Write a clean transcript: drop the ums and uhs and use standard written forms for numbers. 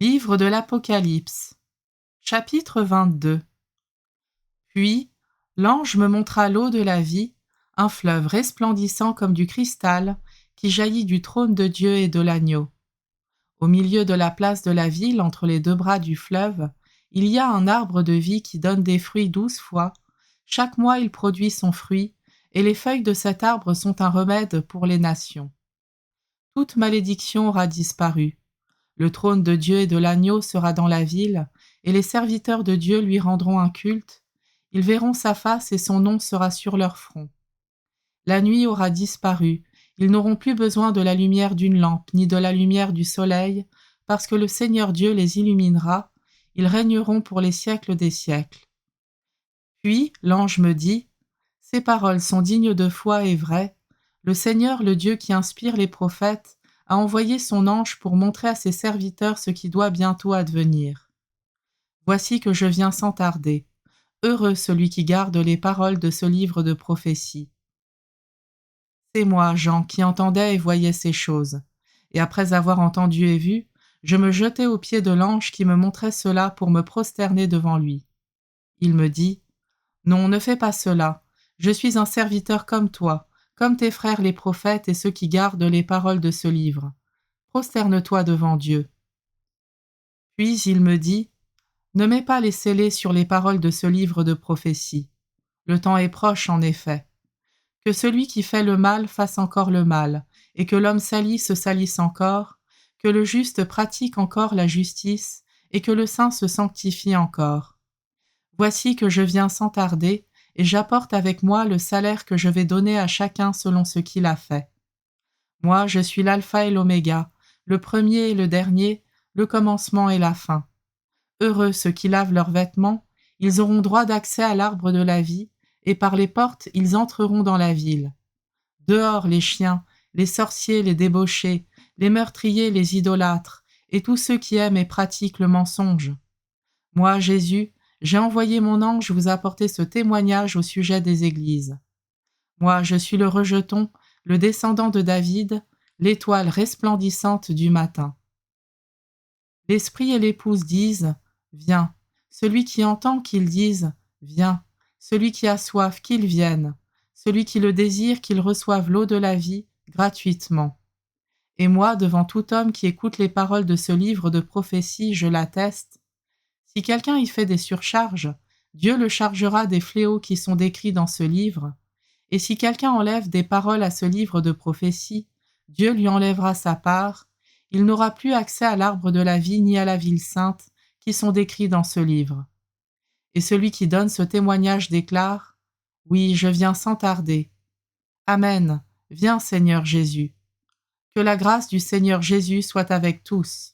Livre de l'Apocalypse, chapitre 22. Puis, l'ange me montra l'eau de la vie, un fleuve resplendissant comme du cristal, qui jaillit du trône de Dieu et de l'agneau. Au milieu de la place de la ville, entre les deux bras du fleuve, il y a un arbre de vie qui donne des fruits 12 fois. Chaque mois il produit son fruit, et les feuilles de cet arbre sont un remède pour les nations. Toute malédiction aura disparu. Le trône de Dieu et de l'agneau sera dans la ville, et les serviteurs de Dieu lui rendront un culte. Ils verront sa face et son nom sera sur leur front. La nuit aura disparu, ils n'auront plus besoin de la lumière d'une lampe, ni de la lumière du soleil, parce que le Seigneur Dieu les illuminera, ils régneront pour les siècles des siècles. Puis l'ange me dit, « Ces paroles sont dignes de foi et vraies. Le Seigneur, le Dieu qui inspire les prophètes, a envoyé son ange pour montrer à ses serviteurs ce qui doit bientôt advenir. Voici que je viens sans tarder. Heureux celui qui garde les paroles de ce livre de prophétie. » C'est moi, Jean, qui entendais et voyais ces choses. Et après avoir entendu et vu, je me jetai aux pieds de l'ange qui me montrait cela pour me prosterner devant lui. Il me dit, « Non, ne fais pas cela. Je suis un serviteur comme toi, comme tes frères les prophètes et ceux qui gardent les paroles de ce livre. Prosterne-toi devant Dieu. » Puis il me dit, « Ne mets pas les scellés sur les paroles de ce livre de prophétie. Le temps est proche, en effet. Que celui qui fait le mal fasse encore le mal, et que l'homme sali se salisse encore, que le juste pratique encore la justice, et que le saint se sanctifie encore. Voici que je viens sans tarder, et j'apporte avec moi le salaire que je vais donner à chacun selon ce qu'il a fait. Moi, je suis l'alpha et l'oméga, le premier et le dernier, le commencement et la fin. Heureux ceux qui lavent leurs vêtements, ils auront droit d'accès à l'arbre de la vie, et par les portes ils entreront dans la ville. Dehors les chiens, les sorciers, les débauchés, les meurtriers, les idolâtres, et tous ceux qui aiment et pratiquent le mensonge. Moi, Jésus, j'ai envoyé mon ange vous apporter ce témoignage au sujet des églises. Moi, je suis le rejeton, le descendant de David, l'étoile resplendissante du matin. L'esprit et l'épouse disent, « Viens ». Celui qui entend qu'il dise, « Viens ». Celui qui a soif, qu'il vienne. Celui qui le désire, qu'il reçoive l'eau de la vie, gratuitement. Et moi, devant tout homme qui écoute les paroles de ce livre de prophétie, je l'atteste. Si quelqu'un y fait des surcharges, Dieu le chargera des fléaux qui sont décrits dans ce livre. Et si quelqu'un enlève des paroles à ce livre de prophétie, Dieu lui enlèvera sa part. Il n'aura plus accès à l'arbre de la vie ni à la ville sainte qui sont décrits dans ce livre. Et celui qui donne ce témoignage déclare, « Oui, je viens sans tarder. Amen. Viens, Seigneur Jésus. » Que la grâce du Seigneur Jésus soit avec tous.